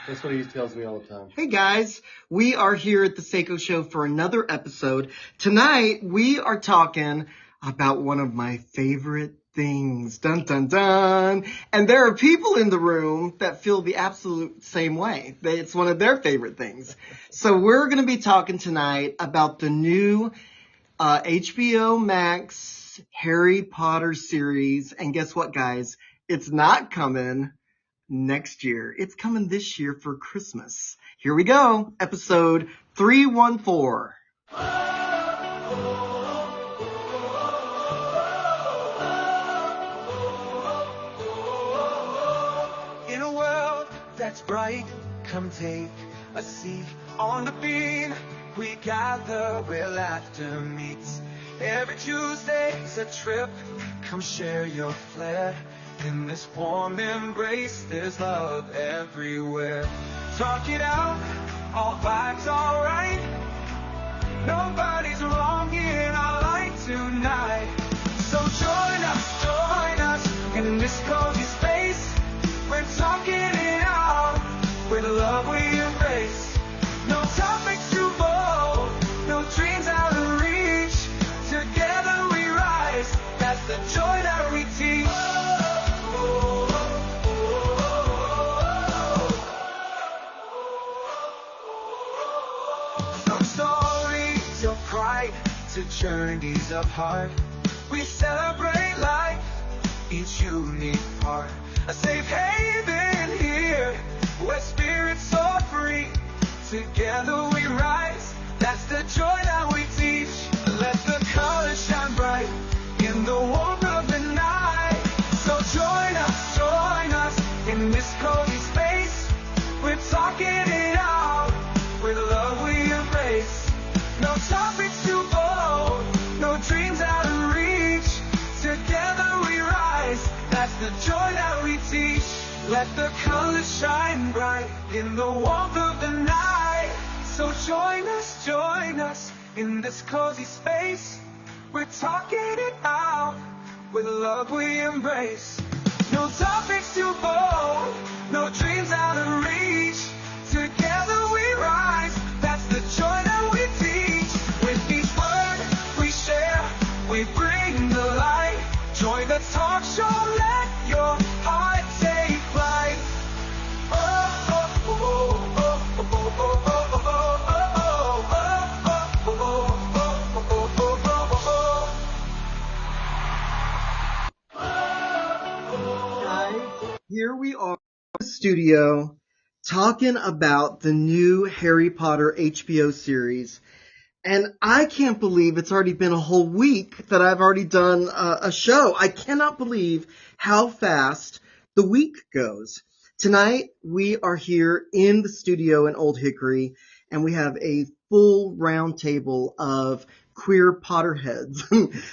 That's what he tells me all the time. Hey guys, we are here at the SayCo Show for another episode. Tonight we are talking about one of my favorite things. Dun dun dun. And there are people in the room that feel the absolute same way. It's one of their favorite things. So we're going to be talking tonight about the new HBO Max Harry Potter series. And guess what, guys? It's not coming next year. It's coming this year for Christmas. Here we go. Episode 314. In a world that's bright, come take a seat on the beat. We gather where laughter meets. Every Tuesday's a trip. Come share your flair. In this warm embrace, there's love everywhere. Talk it out, all vibes alright. Nobody's wrong in our light tonight. So join us in this cozy space. We're talking it out, with love we embrace. No topics too bold, no dreams out of reach. Together we rise, that's the joy that we teach. To journeys of heart, we celebrate life, each unique part. A safe haven here, where spirits soar free. Together we rise, that's the joy that we teach. Let the colors shine bright in the warmth of the night. So join us in this cozy space. We're talking it out, with love we embrace. No topics too bold, no dreams out of reach. Together we rise, that's the joy that we teach. Let the colors shine bright in the warmth of the night. So join us in this cozy space. We're talking it out, with love we embrace. No topics too bold, no dreams out of reach. Together we rise, that's the joy that we teach. With each word we share, we bring the light. Join the talk show, let your heart take flight. Guys, here we are in the studio talking about the new Harry Potter HBO series. And I can't believe it's already been a whole week that I've already done a show. I cannot believe how fast the week goes. Tonight, we are here in the studio in Old Hickory, and we have a full round table of queer Potterheads.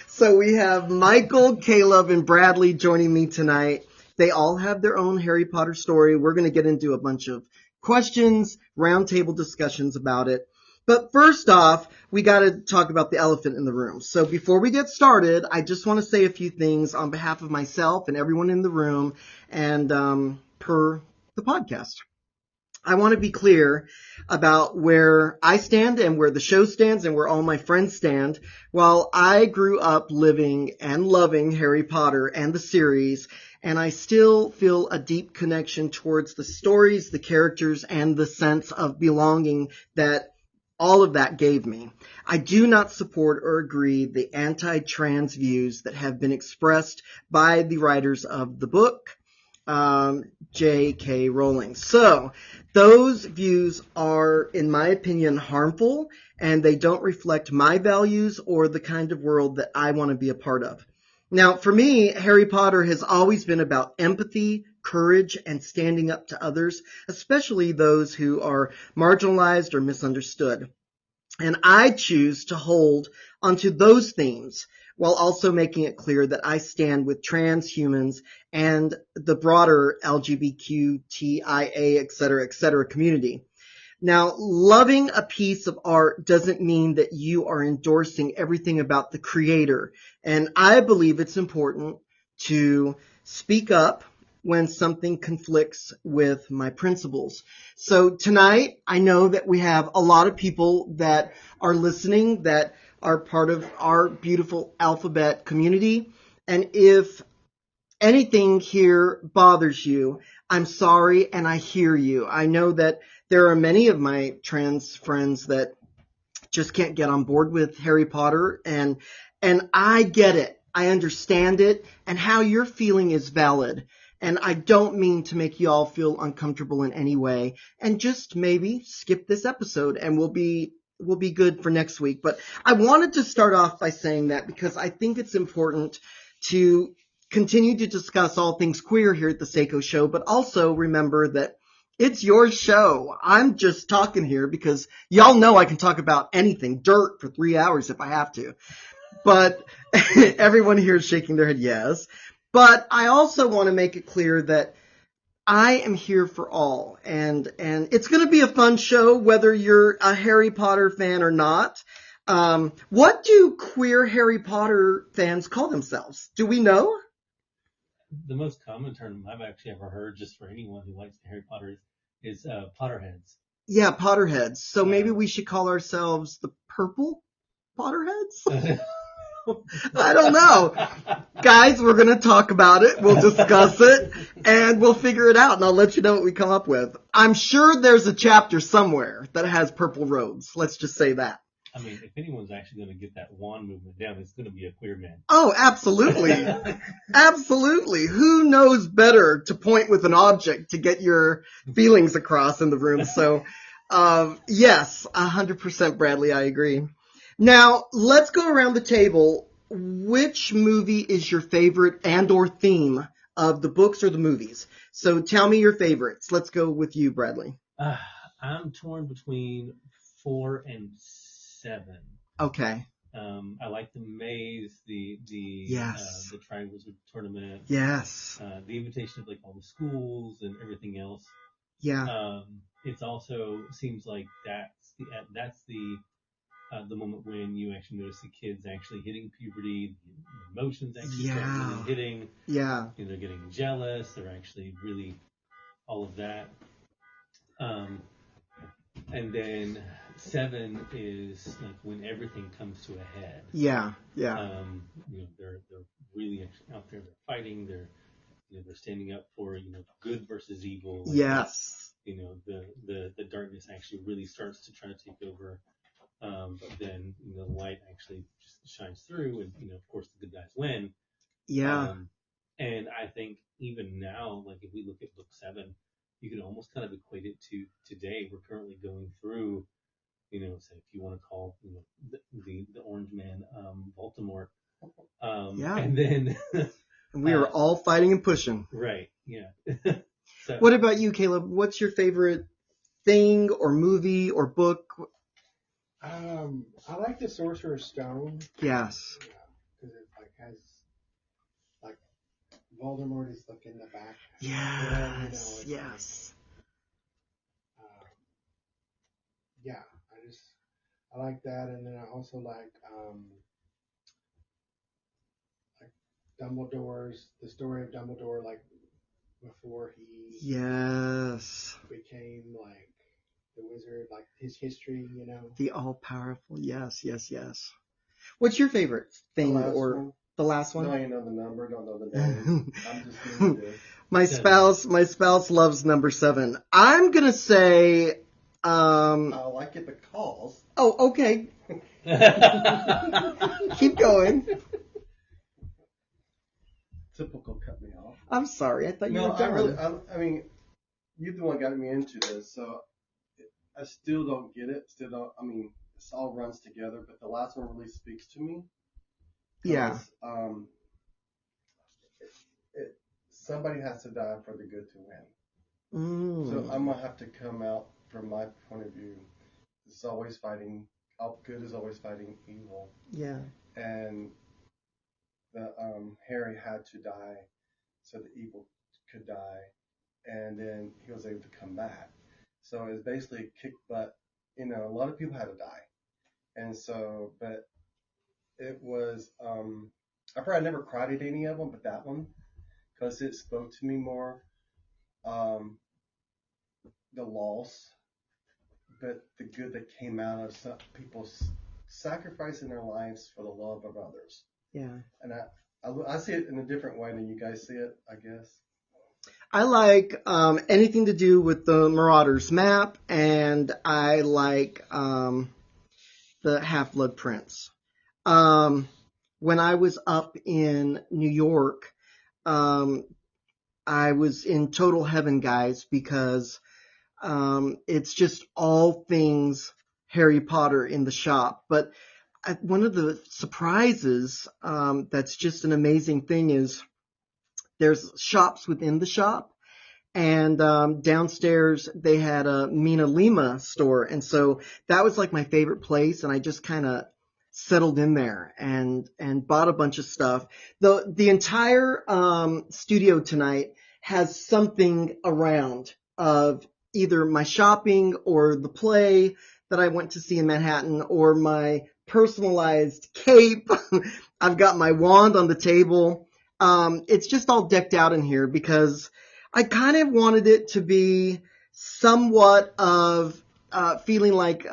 So we have Michael, Caleb, and Bradley joining me tonight. They all have their own Harry Potter story. We're going to get into a bunch of questions, roundtable discussions about it. But first off, we got to talk about the elephant in the room. So before we get started, I just want to say a few things on behalf of myself and everyone in the room and per the podcast. I want to be clear about where I stand and where the show stands and where all my friends stand. While I grew up living and loving Harry Potter and the series, and I still feel a deep connection towards the stories, the characters, and the sense of belonging that all of that gave me. I do not support or agree the anti-trans views that have been expressed by the writers of the book, J.K. Rowling. So those views are, in my opinion, harmful, and they don't reflect my values or the kind of world that I want to be a part of. Now, for me, Harry Potter has always been about empathy, courage, and standing up to others, especially those who are marginalized or misunderstood. And I choose to hold onto those themes while also making it clear that I stand with transhumans and the broader LGBTQIA, et cetera, community. Now, loving a piece of art doesn't mean that you are endorsing everything about the creator. And I believe it's important to speak up when something conflicts with my principles. So tonight, I know that we have a lot of people that are listening that are part of our beautiful alphabet community. And if anything here bothers you, I'm sorry and I hear you. I know that there are many of my trans friends that just can't get on board with Harry Potter, and I get it. I understand it, and how you're feeling is valid. And I don't mean to make you all feel uncomfortable in any way. And just maybe skip this episode and we'll be good for next week. But I wanted to start off by saying that because I think it's important to continue to discuss all things queer here at the SayCo Show, but also remember that it's your show. I'm just talking here because y'all know I can talk about anything, dirt for 3 hours if I have to. But everyone here is shaking their head yes. But I also want to make it clear that I am here for all, and it's going to be a fun show whether you're a Harry Potter fan or not. What do queer Harry Potter fans call themselves? Do we know? The most common term I've actually ever heard, just for anyone who likes Harry Potter, is Potterheads. Yeah, Potterheads. So maybe Yeah. we should call ourselves the Purple Potterheads? I don't know. Guys, we're going to talk about it. We'll discuss it, and we'll figure it out, and I'll let you know what we come up with. I'm sure there's a chapter somewhere that has purple robes. Let's just say that. I mean, if anyone's actually going to get that wand movement down, it's going to be a queer man. Oh, absolutely. Absolutely. Who knows better to point with an object to get your feelings across in the room? So, yes, 100% Bradley, I agree. Now, let's go around the table. Which movie is your favorite and or theme of the books or the movies? So tell me your favorites. Let's go with you, Bradley. I'm torn between 4 and 7. Okay. I like the maze, the Yes. the Triwizard Tournament, Yes. the invitation of like all the schools and everything else. Yeah. It's also seems like that's the moment when you actually notice the kids actually hitting puberty, the emotions actually start really hitting. Yeah. You know, they're getting jealous. They're actually really all of that. And then 7 is like when everything comes to a head. Yeah. Yeah. You know, they're really actually out there. They're fighting. They're standing up for good versus evil. Yes. You know, the darkness actually really starts to try to take over. But then the light actually just shines through, and of course the good guys win. Yeah. And I think even now, like if we look at book 7, you can almost kind of equate it to today. We're currently going through, say if you want to call, the Orange Man, Baltimore. Yeah. And then we are all fighting and pushing. Right. Yeah. So, what about you, Caleb? What's your favorite thing or movie or book? I like the Sorcerer's Stone. Yes. Because it has Voldemort is in the back. Yes. Yes. Yeah, I like that, and then I also like Dumbledore's the story of Dumbledore, like before he became like the wizard, like his history, The all-powerful, yes. What's your favorite thing the last one? No, you know the number, don't know the name. I'm just doing this. My spouse loves number 7. I'm gonna say, I like it because. Oh, okay. Keep going. Typical cut me off. I'm sorry. I thought you were done. I mean, you're the one got me into this, so I still don't get it. This all runs together, but the last one really speaks to me. Yeah. Somebody has to die for the good to win. So I'm gonna have to come out from my point of view. It's always fighting. Good is always fighting evil. Yeah. And Harry had to die so the evil could die, and then he was able to come back. So it's basically kick butt. A lot of people had to die, and so, but it was. I probably never cried at any of them, but that one, because it spoke to me more. The loss, but the good that came out of some people sacrificing their lives for the love of others. Yeah. And I see it in a different way than you guys see it, I guess. I like anything to do with the Marauders map, and I like the Half-Blood Prince. When I was up in New York, I was in total heaven, guys, because it's just all things Harry Potter in the shop. But one of the surprises that's just an amazing thing is there's shops within the shop. And downstairs they had a Mina Lima store, and so that was like my favorite place. And I just kind of settled in there and bought a bunch of stuff. The entire studio tonight has something around of either my shopping or the play that I went to see in Manhattan or my personalized cape. I've got my wand on the table. It's just all decked out in here because I kind of wanted it to be somewhat of feeling like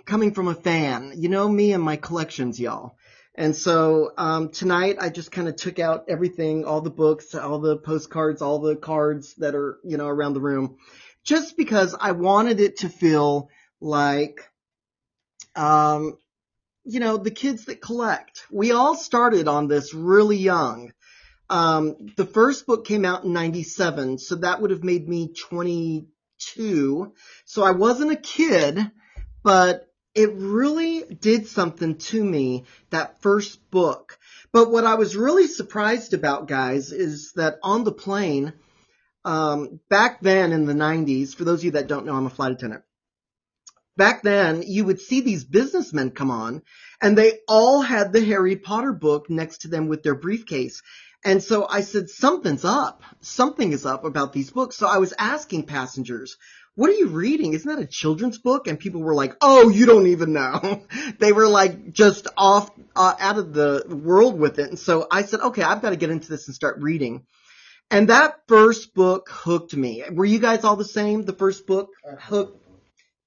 coming from a fan. You know me and my collections, y'all. And so tonight I just kind of took out everything, all the books, all the postcards, all the cards that are, around the room, just because I wanted it to feel like, the kids that collect. We all started on this really young. The first book came out in 97, so that would have made me 22. So I wasn't a kid, but it really did something to me, that first book. But what I was really surprised about, guys, is that on the plane, back then in the 90s, for those of you that don't know, I'm a flight attendant. Back then, you would see these businessmen come on, and they all had the Harry Potter book next to them with their briefcase. And so I said, something's up. Something is up about these books. So I was asking passengers, what are you reading? Isn't that a children's book? And people were like, oh, you don't even know. They were like just off out of the world with it. And so I said, okay, I've got to get into this and start reading. And that first book hooked me. Were you guys all the same? The first book hooked?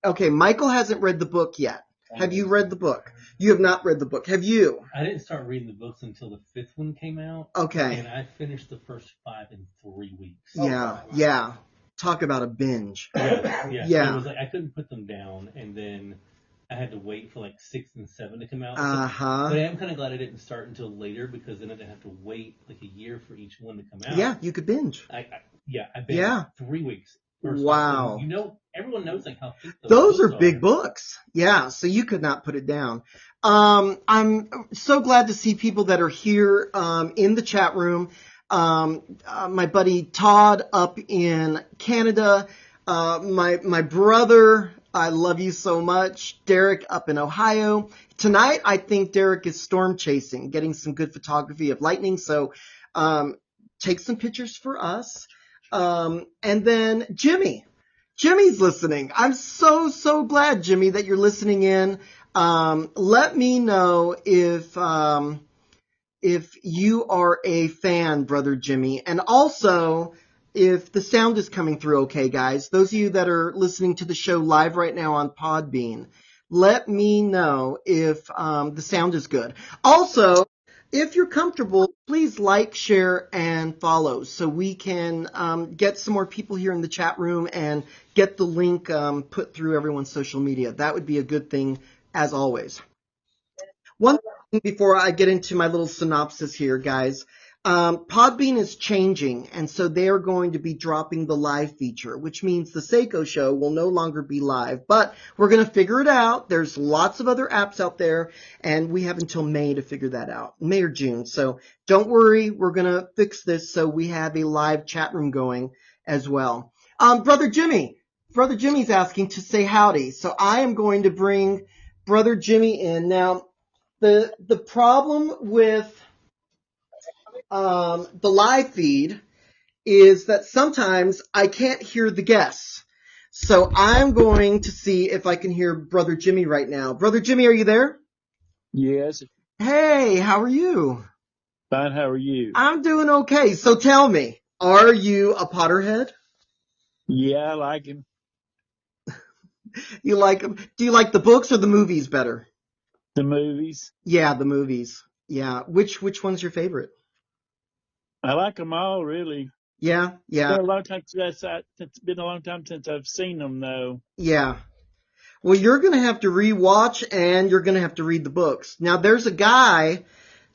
Okay, Michael hasn't read the book yet. Have you read the book? You have not read the book. Have you? I didn't start reading the books until the fifth one came out. Okay. And I finished the first 5 in 3 weeks. Yeah. Talk about a binge. Yeah. It was like I couldn't put them down, and then I had to wait for like 6 and 7 to come out. But I am kind of glad I didn't start until later, because then I didn't have to wait like a year for each one to come out. Yeah, you could binge. I binged 3 weeks. Wow. Everyone knows like how thick those are big books. Yeah, so you could not put it down. I'm so glad to see people that are here in the chat room. My buddy Todd up in Canada, my brother, I love you so much, Derek up in Ohio. Tonight, I think Derek is storm chasing, getting some good photography of lightning. So take some pictures for us. And then Jimmy's listening. I'm so glad, Jimmy, that you're listening in. Let me know if you are a fan, brother Jimmy, and also if the sound is coming through okay, guys. Those of you that are listening to the show live right now on Podbean, let me know if the sound is good. Also, if you're comfortable, please like, share, and follow so we can get some more people here in the chat room and get the link put through everyone's social media. That would be a good thing, as always. One thing before I get into my little synopsis here, guys. Podbean is changing, and so they are going to be dropping the live feature, which means the SayCo Show will no longer be live. But we're going to figure it out. There's lots of other apps out there, and we have until May to figure that out, May or June. So don't worry, we're going to fix this so we have a live chat room going as well. Brother Jimmy's asking to say howdy, so I am going to bring Brother Jimmy in. Now, the problem with the live feed is that sometimes I can't hear the guests. So I'm going to see if I can hear Brother Jimmy right now. Brother Jimmy, are you there? Yes. Hey, how are you? Fine, how are you? I'm doing okay. So tell me, are you a Potterhead? Yeah, I like him. You like 'em? Do you like the books or the movies better? The movies. Yeah, the movies. Yeah. Which one's your favorite? I like them all, really. Yeah, It's yeah, been a long time it's been a long time since I've seen them, though. yeah. Well, you're going to have to rewatch and you're going to have to read the books. Now, there's a guy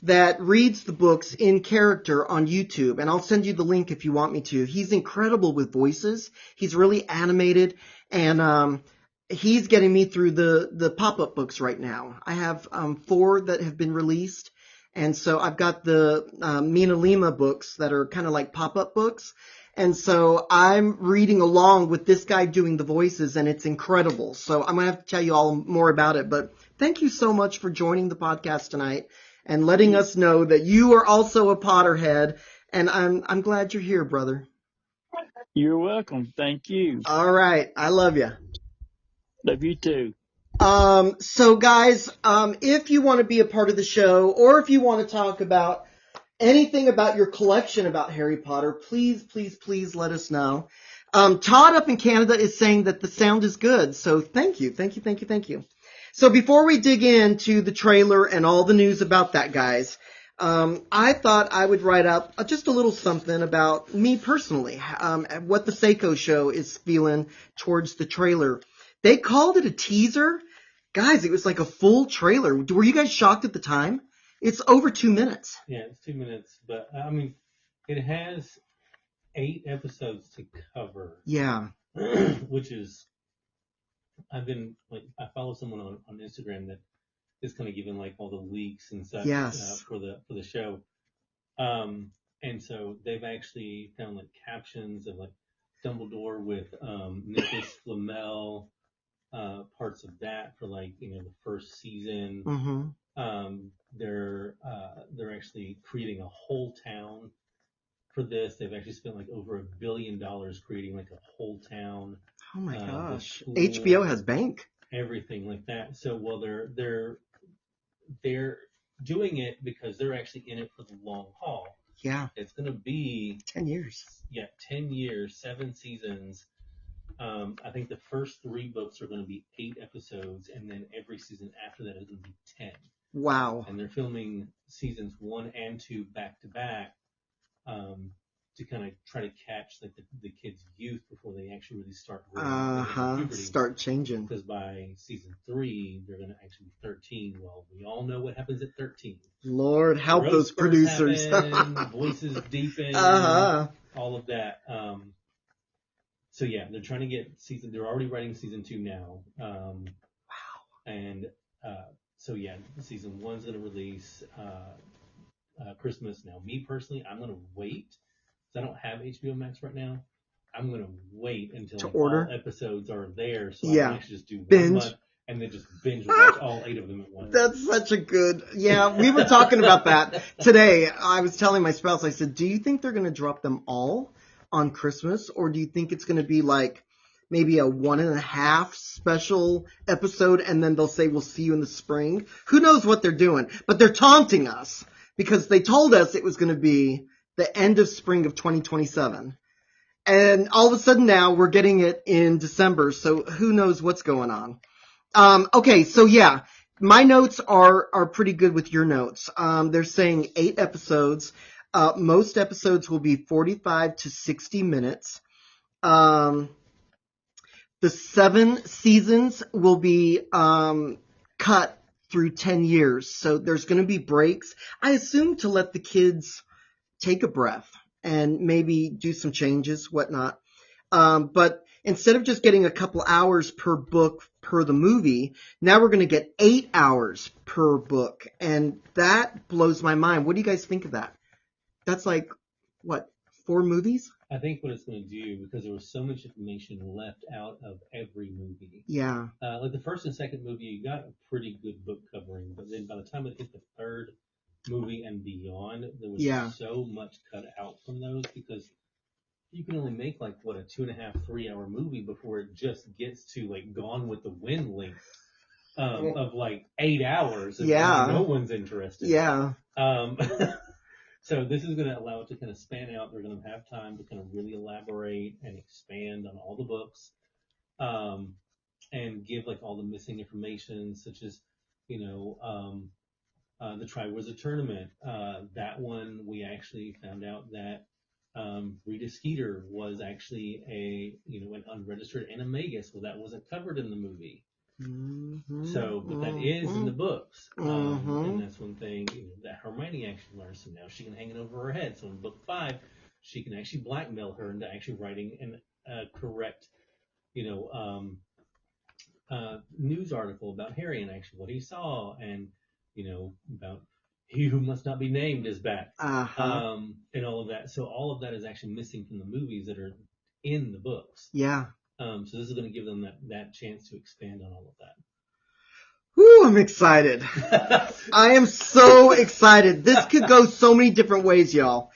that reads the books in character on YouTube, and I'll send you the link if you want me to. He's incredible with voices. He's really animated, and he's getting me through the pop-up books right now. I have 4 that have been released, and so I've got the Mina Lima books that are kind of like pop-up books. And so I'm reading along with this guy doing the voices, and it's incredible. So I'm going to have to tell you all more about it. But thank you so much for joining the podcast tonight and letting us know that you are also a Potterhead. And I'm glad you're here, brother. You're welcome. Thank you. All right. I love you. Love you too. So guys, if you want to be a part of the show, or if you want to talk about anything about your collection about Harry Potter, please, please, please let us know. Todd up in Canada is saying that the sound is good. So thank you. Thank you. Thank you. Thank you. So before we dig into the trailer and all the news about that, guys, I thought I would write up just a little something about me personally, what the SayCo Show is feeling towards the trailer. They called it a teaser. Guys, it was like a full trailer. Were you guys shocked at the time? It's over 2 minutes. Yeah, it's 2 minutes, but I mean, it has 8 episodes to cover. Yeah. Which is, I follow someone on Instagram that is kind of giving like all the leaks and such Yes. for the show. And so they've actually found like captions of like Dumbledore with Nicholas Flamel, parts of that for like, the first season. Mm-hmm. They're actually creating a whole town for this. They've actually spent like over $1 billion creating like a whole town. Oh my gosh. School, HBO has bank. everything like that. So they're doing it because they're actually in it for the long haul. Yeah. It's gonna be 10 years. Yeah, 10 years, 7 seasons. I think the first 3 books are going to be 8 episodes, and then every season after that is going to be 10. Wow. And they're filming seasons 1 and 2 back to back, to kind of try to catch like the kids' youth before they actually really start growing. Start changing. Because by season 3, they're going to actually be 13. Well, we all know what happens at 13. Lord, help Growth those producers. happen, voices deepen, all of that. So yeah, they're trying to get they're already writing season 2 now. Wow. And so yeah, season 1's going to release Christmas. Now, me personally, I'm going to wait. I don't have HBO Max right now. I'm going to wait until all episodes are there so I can actually just do one month and then just binge watch all 8 of them at once. That's such a good... Yeah, we were talking about that today. I was telling my spouse, I said, do you think they're going to drop them all on Christmas, or do you think it's going to be like maybe a 1.5 special episode and then they'll say, we'll see you in the spring? Who knows what they're doing? But they're taunting us because they told us it was going to be the end of spring of 2027. And all of a sudden now we're getting it in December, so who knows what's going on. Okay, so yeah, my notes are pretty good with your notes. They're saying 8 episodes. Most episodes will be 45 to 60 minutes. The 7 seasons will be cut through 10 years, so there's going to be breaks. I assume to let the kids take a breath and maybe do some changes, whatnot. But instead of just getting a couple hours per book per the movie, now we're going to get 8 hours per book. And that blows my mind. What do you guys think of that? That's like, what, 4 movies? I think what it's going to do, because there was so much information left out of every movie. Yeah. Like the first and second movie, you got a pretty good book covering, but then by the time it hit the third movie and beyond, there was so much cut out from those, because you can only make like a 2.5, 3 hour movie before it just gets to like Gone with the Wind length of like 8 hours. And no one's interested. Yeah. So this is going to allow it to kind of span out. They're going to have time to kind of really elaborate and expand on all the books, and give like all the missing information, such as, you know, the Triwizard Tournament. That one we actually found out that Rita Skeeter was actually an unregistered animagus. Well, that wasn't covered in the movie. So, but that is in the books, and that's one thing that Hermione actually learns. So now she can hang it over her head. So in book 5, she can actually blackmail her into actually writing an correct, news article about Harry and actually what he saw, and about he who must not be named is back, and all of that. So all of that is actually missing from the movies that are in the books. Yeah. So this is going to give them that chance to expand on all of that. Whew, I'm excited. I am so excited. This could go so many different ways, y'all.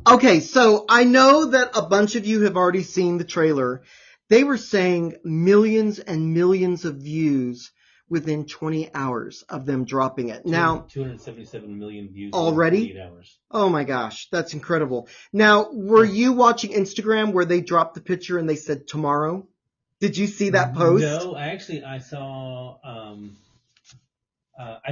Okay, so I know that a bunch of you have already seen the trailer. They were saying millions and millions of views within 20 hours of them dropping it. Now, 277 million views already? in 48 hours. Oh my gosh, that's incredible. Now, were you watching Instagram where they dropped the picture and they said tomorrow? Did you see that post? No, I saw. I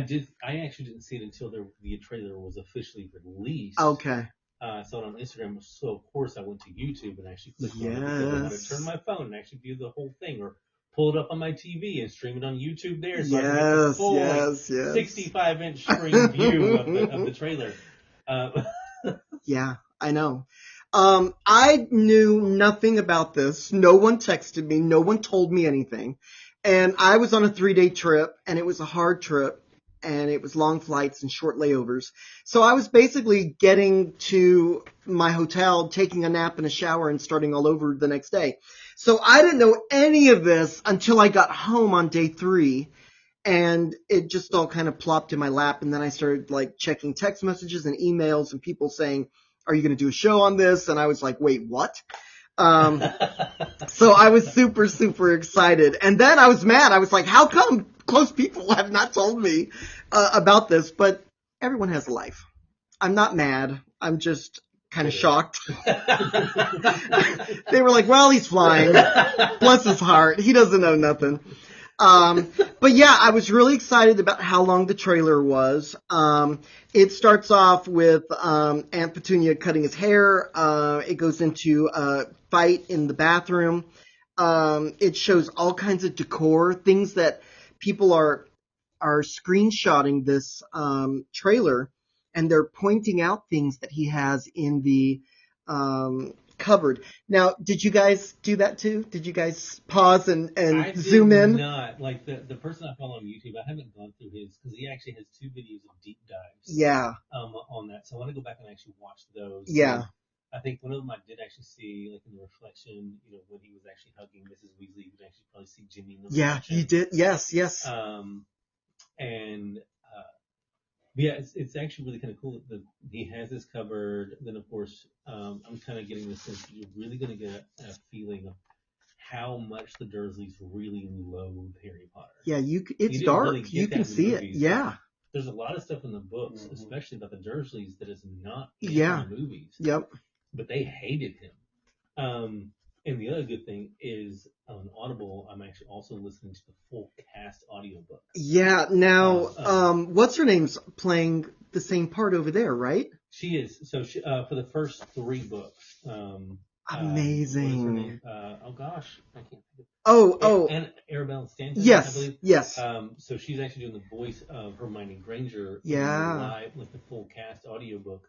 actually didn't see it until the trailer was officially released. Okay. I saw it on Instagram, so of course I went to YouTube and actually clicked on it because I wanted to turn my phone and actually view the whole thing, or pull it up on my TV and stream it on YouTube there, so I can get the full 65-inch screen view of the trailer. Yeah, I know. I knew nothing about this. No one texted me. No one told me anything. And I was on a 3-day trip, and it was a hard trip, and it was long flights and short layovers. So I was basically getting to my hotel, taking a nap and a shower, and starting all over the next day. So I didn't know any of this until I got home on day 3, and it just all kind of plopped in my lap. And then I started like checking text messages and emails and people saying, "Are you going to do a show on this?" And I was like, "Wait, what?" So I was super, super excited. And then I was mad. I was like, how come close people have not told me about this? But everyone has a life. I'm not mad. I'm just kind of shocked. They were like, well, he's flying. Bless his heart. He doesn't know nothing. But yeah, I was really excited about how long the trailer was. It starts off with Aunt Petunia cutting his hair. It goes into a fight in the bathroom. It shows all kinds of decor, things that people are screenshotting this trailer, and they're pointing out things that he has in the covered. Now, did you guys do that too? Did you guys pause and zoom in? Not. Like the person I follow on YouTube, I haven't gone through his, because he actually has 2 videos of deep dives. Yeah. On that, so I want to go back and actually watch those. Yeah. And I think one of them I did actually see, like in the reflection, when he was actually hugging Mrs. Weasley, you could actually probably see Ginny in the reflection. Yeah, you did. Yes. Yeah, it's actually really kind of cool that he has this covered. Then, of course, I'm kind of getting the sense that you're really going to get a feeling of how much the Dursleys really loathe Harry Potter. Yeah, it's dark. Really you can see movies. it. Yeah. There's a lot of stuff in the books, especially about the Dursleys, that is not in the movies. Yep. But they hated him. And the other good thing is on Audible, I'm actually also listening to the full cast audiobook. Yeah. Now, what's her name's playing the same part over there, right? She is. So she, for the first 3 books. Amazing. What is her name? Oh gosh, I can't think of. And Arabella Stanton. Yes. I believe. Yes. So she's actually doing the voice of Hermione Granger. Yeah. Live with the full cast audiobook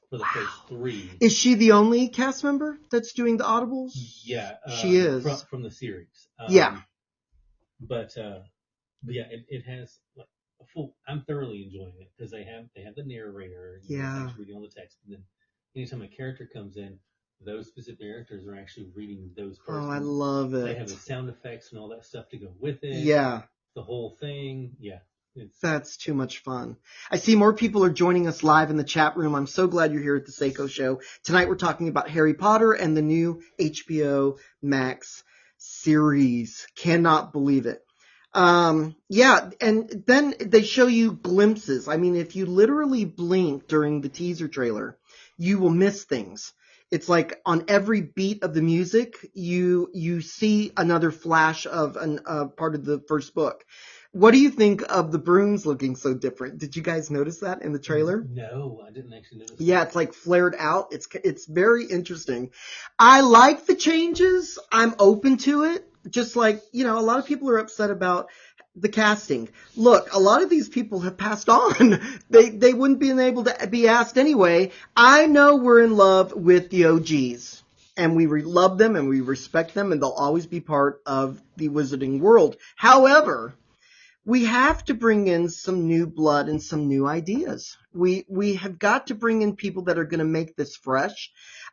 for the first 3. Is she the only cast member that's doing the audibles? Yeah. She is. From the series. Yeah. But yeah, it has like a full. I'm thoroughly enjoying it because they have the narrator. Yeah. Reading all the text, and then anytime a character comes in, those specific characters are actually reading those parts. Oh, I love it. They have the sound effects and all that stuff to go with it. Yeah. The whole thing. Yeah. That's too much fun. I see more people are joining us live in the chat room. I'm so glad you're here at the SayCo Show. Tonight we're talking about Harry Potter and the new HBO Max series. Cannot believe it. Yeah, and then they show you glimpses. I mean, if you literally blink during the teaser trailer, you will miss things. It's like on every beat of the music, you see another flash of an part of the first book. What do you think of the brooms looking so different? Did you guys notice that in the trailer? No, I didn't actually notice. Yeah, it's like flared out. It's very interesting. I like the changes. I'm open to it. Just like, a lot of people are upset about the casting. Look, a lot of these people have passed on. They wouldn't be able to be asked anyway. I know we're in love with the OGs. And we love them and we respect them and they'll always be part of the wizarding world. However, we have to bring in some new blood and some new ideas. We have got to bring in people that are going to make this fresh.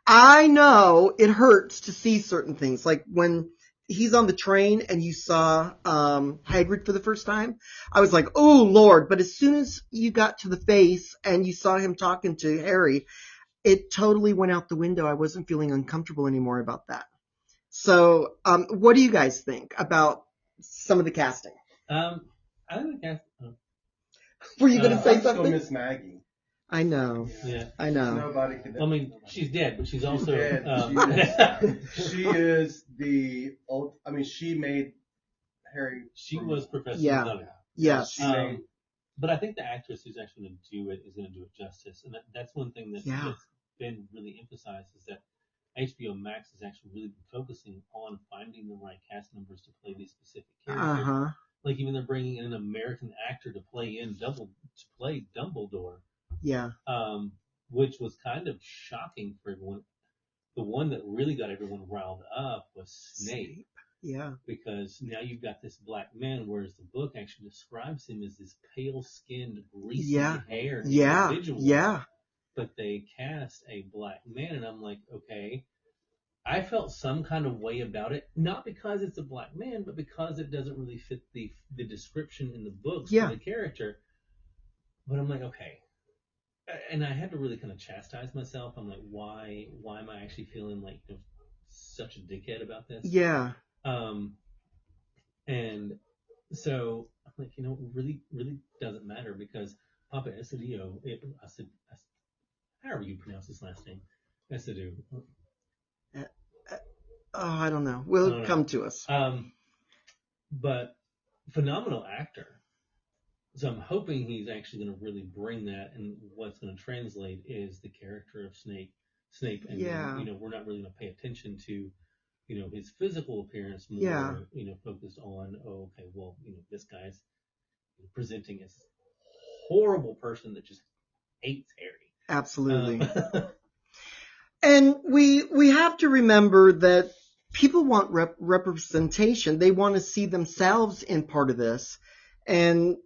I know it hurts to see certain things, like when he's on the train and you saw Hagrid for the first time. I was like, oh Lord! But as soon as you got to the face and you saw him talking to Harry, it totally went out the window. I wasn't feeling uncomfortable anymore about that. So, what do you guys think about some of the casting? I think the cast. Were you going to I say just go something? Miss Maggie. I know. Yeah. I know. Nobody could. I mean, she's dead, but she's also. dead. She is the old. I mean, she made Harry. She was Professor Yeah. McGonagall. Yes. She made. But I think the actress who's actually going to do it is going to do it justice, and that's one thing that's been really emphasized is that HBO Max has actually really been focusing on finding the right cast members to play these specific characters. Uh-huh. Like even they're bringing in an American actor to play Dumbledore. Yeah. Which was kind of shocking for everyone. The one that really got everyone riled up was Snape. Yeah. Because now you've got this black man, whereas the book actually describes him as this pale-skinned, greasy-haired individual. Yeah. But they cast a black man, and I'm like, okay. I felt some kind of way about it, not because it's a black man, but because it doesn't really fit the description in the books for the character. But I'm like, okay. And I had to really kind of chastise myself. I'm like, why am I actually feeling like such a dickhead about this? Yeah. And so I'm like, it really, really doesn't matter because Papa Esidio, I said, however you pronounce his last name, Esidio. I don't know. Will come to us. But phenomenal actor. So I'm hoping he's actually going to really bring that, and what's going to translate is the character of Snape, and then, we're not really going to pay attention to, his physical appearance more, focused on, this guy's presenting as a horrible person that just hates Harry. Absolutely. And we have to remember that people want representation. They want to see themselves in part of this, and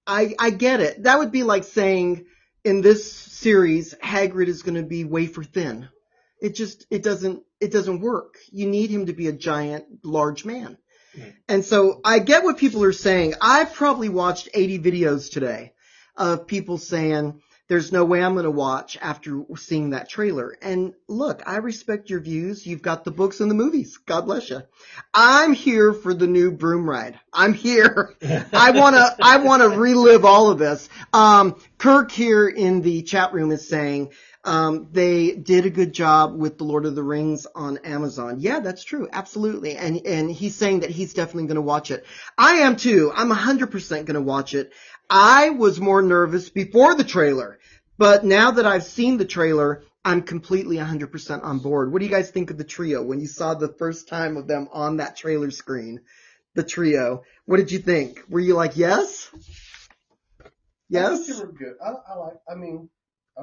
I get it. That would be like saying in this series, Hagrid is going to be wafer thin. It doesn't work. You need him to be a giant, large man. Right. And so I get what people are saying. I've probably watched 80 videos today of people saying, there's no way I'm going to watch after seeing that trailer. And look, I respect your views. You've got the books and the movies. God bless you. I'm here for the new broom ride. I'm here. I want to relive all of this. Kirk here in the chat room is saying, they did a good job with The Lord of the Rings on Amazon. Yeah, that's true. Absolutely. And he's saying that he's definitely going to watch it. I am too. I'm 100% going to watch it. I was more nervous before the trailer, but now that I've seen the trailer, I'm completely 100% on board. What do you guys think of the trio when you saw the first time of them on that trailer screen? The trio. What did you think? Were you like, yes? Yes? I think they were good. I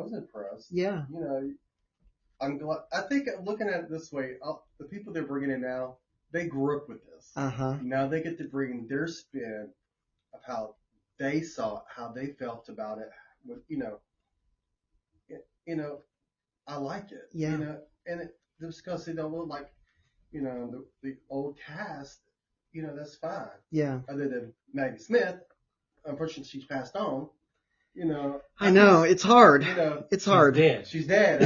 was impressed. Yeah. I'm glad. I think looking at it this way, the people they're bringing in now, they grew up with this. Uh-huh. Now they get to bring their spin of how they saw it, how they felt about it. I like it. Yeah. And just because they don't look like, the old cast, that's fine. Yeah. Other than Maggie Smith, unfortunately she's passed on. you know. I know, it's hard. You know, It's hard. Dead. she's dead.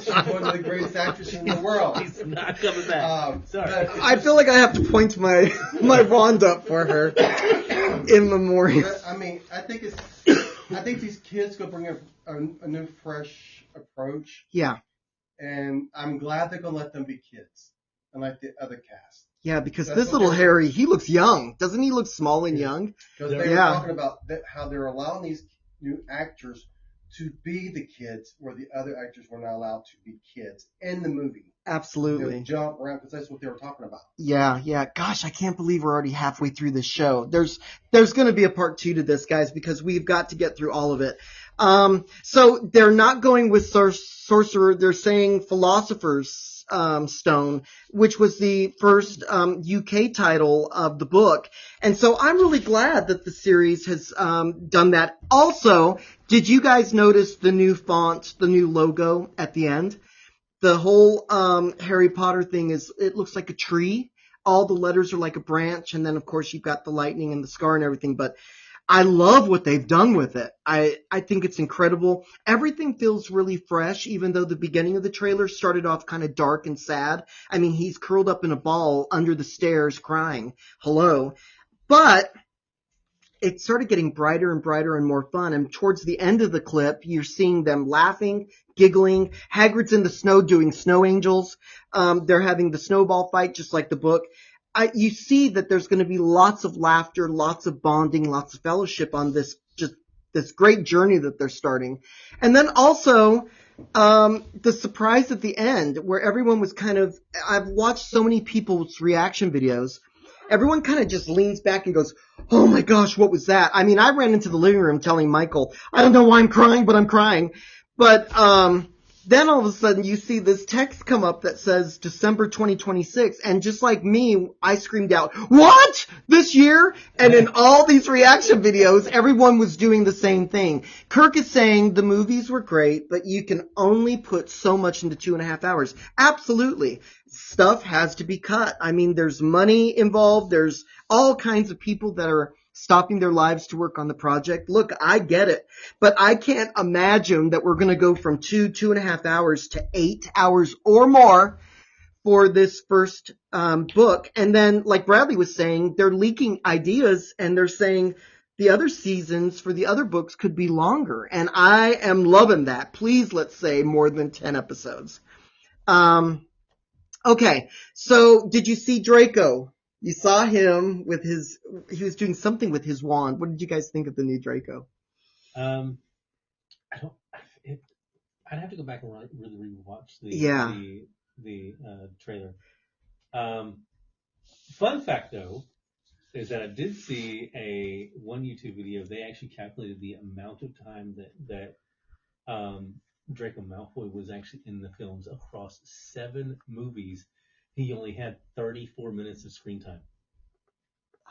She's one of the greatest actresses in the world. She's not coming back. Sorry. but I feel like I have to point my wand up for her in memoriam. I mean, I think these kids gonna bring a new, fresh approach, Yeah. and I'm glad they're gonna let them be kids, unlike the other cast. Yeah, because That's this what little they're- Harry, he looks young. Doesn't he look small and young? Because they Yeah. were talking about how they're allowing these new actors to be the kids, where the other actors were not allowed to be kids in the movie. Absolutely. They'll jump around, because that's what they were talking about. Yeah. Gosh, I can't believe we're already halfway through this show. There's going to be a part 2 to this, guys, because we've got to get through all of it. So they're not going with sorcerer. They're saying philosopher's stone, which was the first UK title of the book. And so I'm really glad that the series has done that. Also, did you guys notice the new font, the new logo at the end? The whole Harry Potter thing it looks like a tree. All the letters are like a branch, and then of course you've got the lightning and the scar and everything, but I love what they've done with it. I think it's incredible. Everything feels really fresh, even though the beginning of the trailer started off kind of dark and sad. I mean, he's curled up in a ball under the stairs crying. Hello. But it started getting brighter and brighter and more fun. And towards the end of the clip, you're seeing them laughing, giggling. Hagrid's in the snow doing snow angels. They're having the snowball fight, just like the book. You see that there's going to be lots of laughter, lots of bonding, lots of fellowship on this great journey that they're starting. And then also, the surprise at the end, where everyone was I've watched so many people's reaction videos. Everyone kind of just leans back and goes, "Oh my gosh, what was that?" I mean, I ran into the living room telling Michael, "I don't know why I'm crying, but I'm crying." But then all of a sudden you see this text come up that says December 2026, and just like me, I screamed out, "What? This year?" And in all these reaction videos, everyone was doing the same thing. Kirk is saying the movies were great, but you can only put so much into 2.5 hours. Absolutely. Stuff has to be cut. I mean, there's money involved. There's all kinds of people that are stopping their lives to work on the project. Look, I get it, but I can't imagine that we're going to go from 2.5 hours to 8 hours or more for this first book. And then, like Bradley was saying, they're leaking ideas, and they're saying the other seasons for the other books could be longer. And I am loving that. Please, let's say more than 10 episodes. Okay, so did you see Draco? You saw him he was doing something with his wand. What did you guys think of the new Draco? I'd have to go back and really rewatch the trailer. Fun fact though is that I did see one YouTube video. They actually calculated the amount of time that Draco Malfoy was actually in the films across 7 movies. He only had 34 minutes of screen time.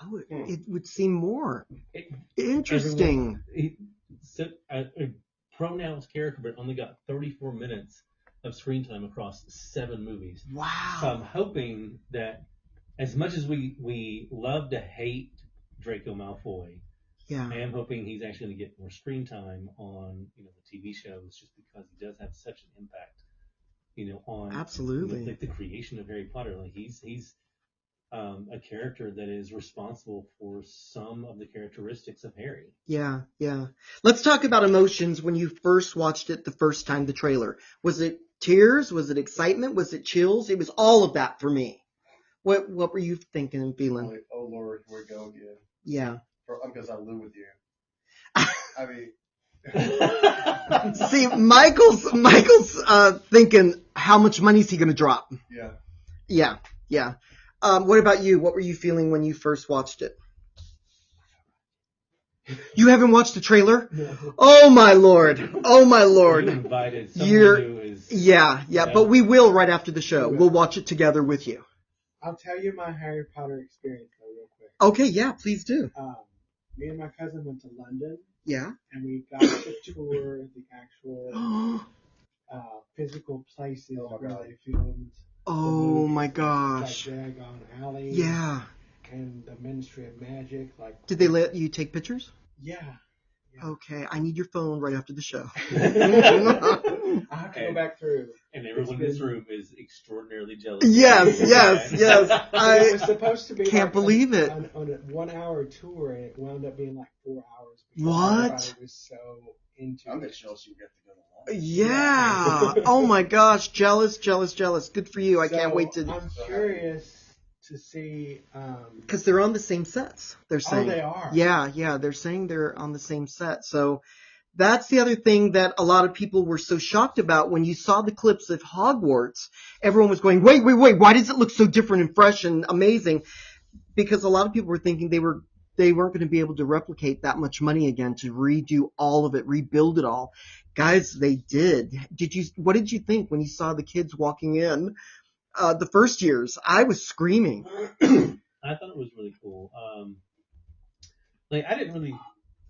Oh, it would seem more. Interesting. A pronouns character, but only got 34 minutes of screen time across 7 movies. Wow. So I'm hoping that as much as we love to hate Draco Malfoy, Yeah. I am hoping he's actually going to get more screen time on the TV shows, just because he does have such an impact, on Absolutely. the creation of Harry Potter. Like he's a character that is responsible for some of the characteristics of Harry. Yeah. Let's talk about emotions when you first watched it the first time, the trailer. Was it tears? Was it excitement? Was it chills? It was all of that for me. What were you thinking and feeling? Like, oh Lord, here we go again. Yeah. Because I live with you. I mean, See, Michael's thinking, how much money is he going to drop? yeah. Yeah. What about you? What were you feeling when you first watched it? You haven't watched the trailer? No. Oh my lord! You invited someone who is. Yeah. But we will right after the show. We'll watch it together with you. I'll tell you my Harry Potter experience though, real quick. Okay, yeah, please do. Me and my cousin went to London, Yeah. and we got to tour the actual physical places where they filmed. Oh my Like gosh. Diagon Alley. Yeah. And the Ministry of Magic. Did they let you take pictures? Yeah. Yeah. Okay, I need your phone right after the show. I have to go back through. And everyone in this room is extraordinarily jealous. Yes. It was I supposed to be can't believe it. on a 1 hour tour, and it wound up being like 4 hours. Because What? Everybody was so into I'm it. just jealous you get to go to London. Yeah. Oh my gosh, jealous. Good for you. I can't wait to. I'm curious to see. Because they're on the same sets. They're saying. they are. Yeah. They're saying they're on the same set. So that's the other thing that a lot of people were so shocked about when you saw the clips of Hogwarts. Everyone was going, wait. Why does it look so different and fresh and amazing? Because a lot of people were thinking they weren't going to be able to replicate that much money again to redo all of it, rebuild it all. Guys, they did. What did you think when you saw the kids walking in? The first years, I was screaming. I thought it was really cool.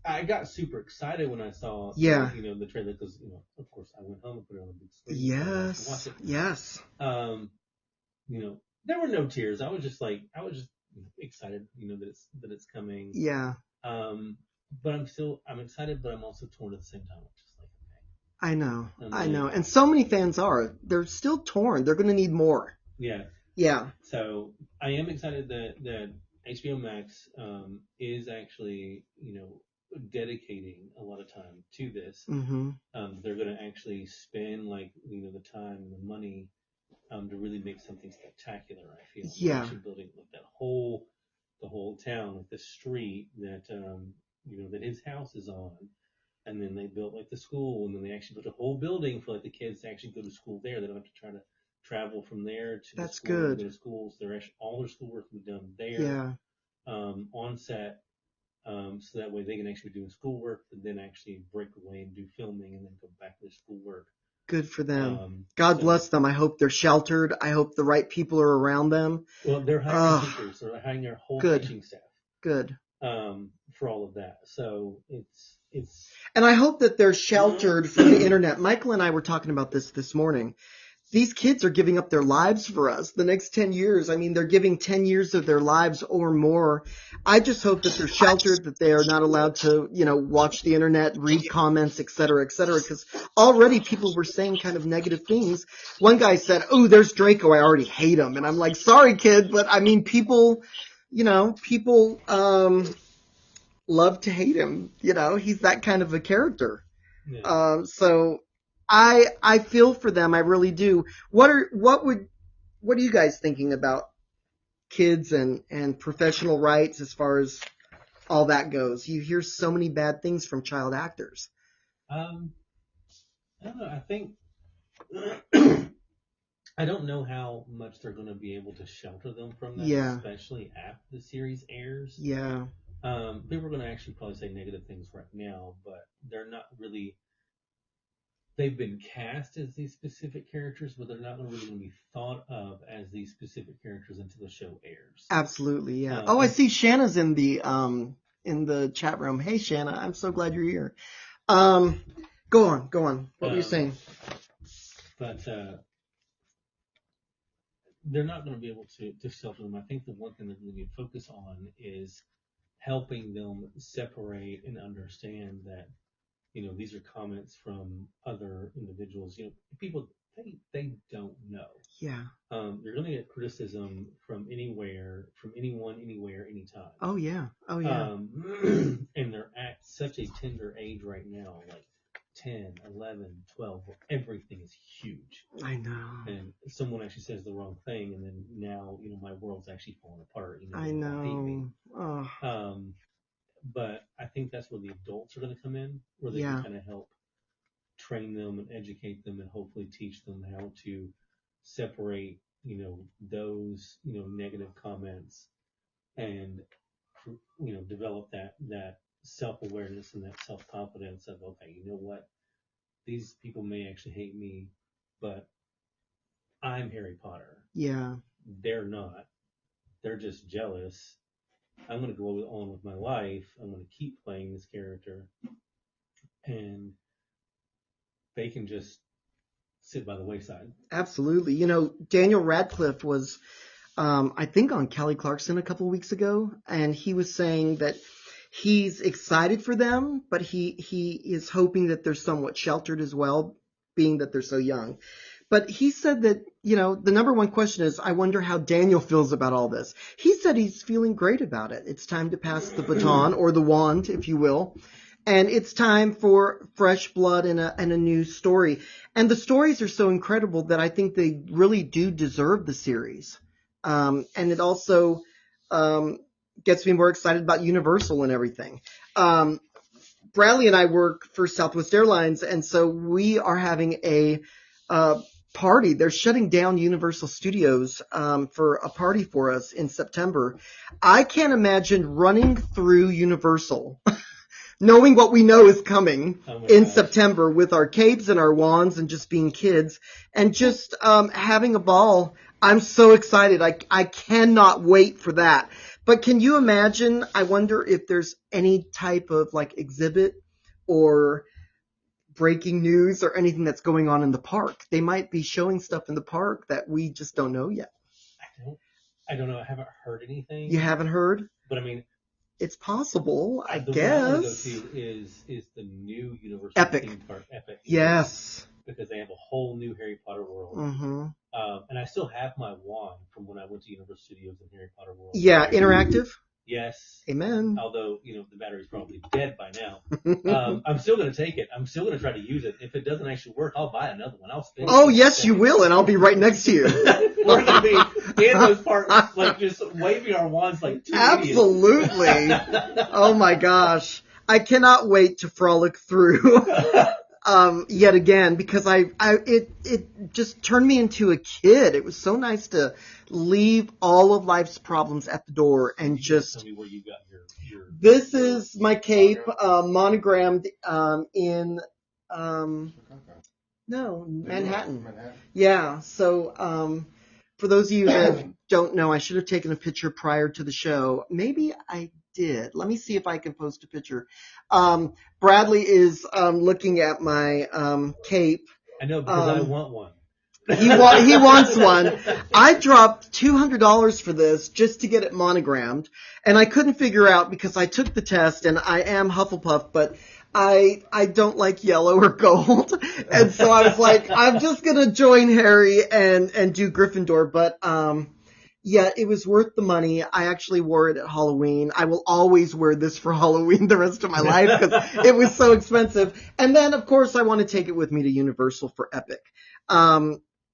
I got super excited when I saw, the trailer because, of course, I went home and put it on the big screen. Yes. There were no tears. I was just excited, that it's coming. Yeah. But I'm excited, but I'm also torn at the same time. I'm just like, okay. I know. And so many fans are. They're still torn. They're going to need more. Yeah. Yeah. So I am excited that HBO Max is actually, dedicating a lot of time to this. Mm-hmm. They're going to actually spend the time and the money to really make something spectacular. I feel. Yeah. They're actually building the whole town, the street that that his house is on, and then they built the school, and then they actually built a whole building for the kids to actually go to school there. They don't have to try to travel from there to That's the school good. to go to schools. They're actually all their schoolwork will be done there. Yeah. On set. So that way they can actually be doing schoolwork, but then actually break away and do filming and then go back to their schoolwork. Good for them. God bless them. I hope they're sheltered. I hope the right people are around them. Well, they're hiring teachers. They're hiring their whole teaching staff. Good. For all of that. So it's. And I hope that they're sheltered from the internet. Michael and I were talking about this morning. These kids are giving up their lives for us the next 10 years. I mean, they're giving 10 years of their lives or more. I just hope that they're sheltered, that they are not allowed to, watch the internet, read comments, et cetera, because already people were saying kind of negative things. One guy said, "Oh, there's Draco. I already hate him." And I'm like, sorry, kid, but I mean, people love to hate him. He's that kind of a character. Yeah. So I feel for them. I really do. What are you guys thinking about kids and professional rights as far as all that goes? You hear so many bad things from child actors. I don't know. I think I don't know how much they're going to be able to shelter them from that, especially after the series airs. Yeah. People are going to actually probably say negative things right now, but they're not really. They've been cast as these specific characters, but they're not really going to be thought of as these specific characters until the show airs. Absolutely, yeah. I see Shanna's in the chat room. Hey, Shanna, I'm so glad you're here. Go on. What were you saying? But they're not going to be able to shelter them. I think the one thing that we need to focus on is helping them separate and understand that, these are comments from other individuals. People, they don't know. Yeah. You're going to get criticism from anywhere, from anyone, anywhere, anytime. Oh, yeah. And they're at such a tender age right now, 10, 11, 12, where everything is huge. I know. And someone actually says the wrong thing, and then now, my world's actually falling apart. I know. Hate me. Oh. But I think that's where the adults are going to come in, where they can kind of help train them and educate them and hopefully teach them how to separate, those, negative comments and, develop that self-awareness and that self-confidence of, okay, you know what? These people may actually hate me, but I'm Harry Potter. Yeah. They're not. They're just jealous. I'm going to go on with my life. I'm going to keep playing this character. And they can just sit by the wayside. Absolutely. Daniel Radcliffe was, I think, on Kelly Clarkson a couple of weeks ago, and he was saying that He's excited for them, but he is hoping that they're somewhat sheltered as well, being that they're so young. But he said that, the number one question is, I wonder how Daniel feels about all this. He said he's feeling great about it. It's time to pass the baton, or the wand, if you will. And it's time for fresh blood and a new story. And the stories are so incredible that I think they really do deserve the series. And it also gets me more excited about Universal and everything. Bradley and I work for Southwest Airlines, and so we are having a party. They're shutting down Universal Studios for a party for us in September. I can't imagine running through Universal knowing what we know is coming in September with our capes and our wands and just being kids and just having a ball. I'm so excited. I cannot wait for that. But can you imagine, I wonder if there's any type of like exhibit or breaking news or anything that's going on in the park. They might be showing stuff in the park that we just don't know yet. I don't know. I haven't heard anything. You haven't heard? But I mean, it's possible, I the guess. one I want to go to is the new Universal Epic. theme park, Epic. Yes. Because they have a whole new Harry Potter world. Mm-hmm. And I still have my wand from when I went to Universal Studios in Harry Potter world. Yeah, interactive. Yes. Amen. Although, the battery's probably dead by now. I'm still going to take it. I'm still going to try to use it. If it doesn't actually work, I'll buy another one. I'll spend Oh, yes, you will, and I'll be right next to you. We're going to be in those parks, like, just waving our wands like two Absolutely. Oh, my gosh. I cannot wait to frolic through yet again, because it just turned me into a kid. It was so nice to leave all of life's problems at the door and just. Tell me where you got your This is my cape, monogrammed in Manhattan. Yeah. So for those of you that don't know, I should have taken a picture prior to the show. Maybe I did. Let me see if I can post a picture. Bradley is looking at my cape. I know, because I want one. He wants one. I dropped $200 for this just to get it monogrammed, and I couldn't figure out, because I took the test and I am Hufflepuff, but I don't like yellow or gold, and so I was like, I'm just gonna join Harry and do Gryffindor. But yeah, it was worth the money. I actually wore it at Halloween. I will always wear this for Halloween the rest of my life because it was so expensive. And then, of course, I want to take it with me to Universal for Epic.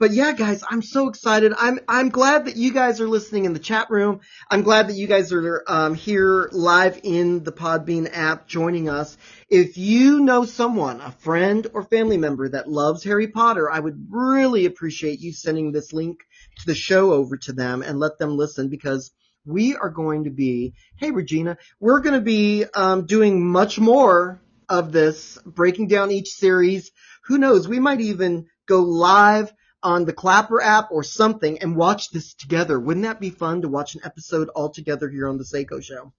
But yeah, guys, I'm so excited. I'm glad that you guys are listening in the chat room. I'm glad that you guys are here live in the Podbean app joining us. If you know someone, a friend or family member that loves Harry Potter, I would really appreciate you sending this link to the show over to them and let them listen, because we are going to be, hey Regina, we're going to be doing much more of this, breaking down each series. Who knows? We might even go live on the Clapper app or something and watch this together. Wouldn't that be fun to watch an episode all together here on the SayCo Show?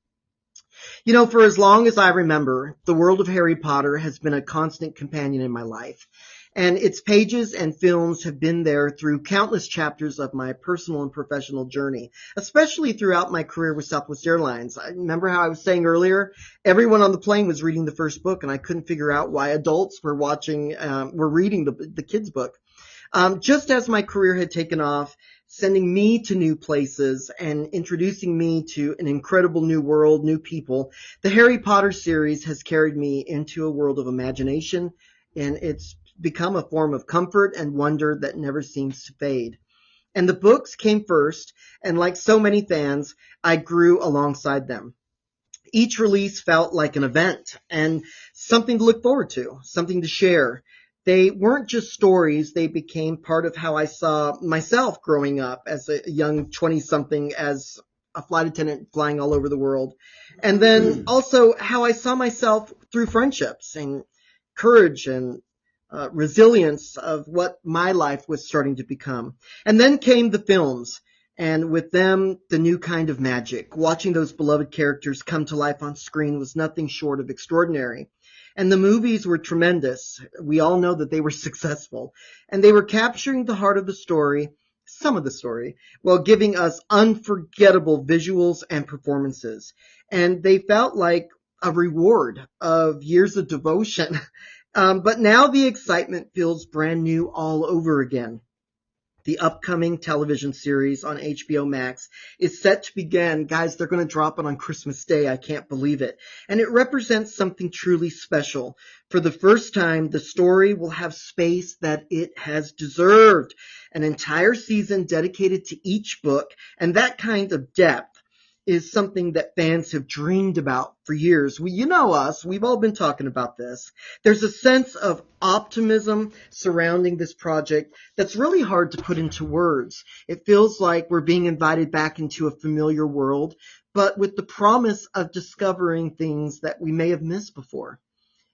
For as long as I remember, the world of Harry Potter has been a constant companion in my life. And its pages and films have been there through countless chapters of my personal and professional journey, especially throughout my career with Southwest Airlines. I remember how I was saying earlier, everyone on the plane was reading the first book, and I couldn't figure out why adults were reading the kids' book. Just as my career had taken off, sending me to new places and introducing me to an incredible new world, new people, the Harry Potter series has carried me into a world of imagination, and it's become a form of comfort and wonder that never seems to fade. And the books came first, and like so many fans, I grew alongside them. Each release felt like an event and something to look forward to, something to share. They weren't just stories, they became part of how I saw myself growing up as a young 20-something, as a flight attendant flying all over the world. And then also how I saw myself through friendships and courage and resilience of what my life was starting to become. And then came the films, and with them, the new kind of magic. Watching those beloved characters come to life on screen was nothing short of extraordinary. And the movies were tremendous. We all know that they were successful. And they were capturing the heart of the story, some of the story, while giving us unforgettable visuals and performances. And they felt like a reward of years of devotion. But now the excitement feels brand new all over again. The upcoming television series on HBO Max is set to begin. Guys, they're going to drop it on Christmas Day. I can't believe it. And it represents something truly special. For the first time, the story will have space that it has deserved. An entire season dedicated to each book, and that kind of depth is something that fans have dreamed about for years. You know us, we've all been talking about this. There's a sense of optimism surrounding this project that's really hard to put into words. It feels like we're being invited back into a familiar world, but with the promise of discovering things that we may have missed before.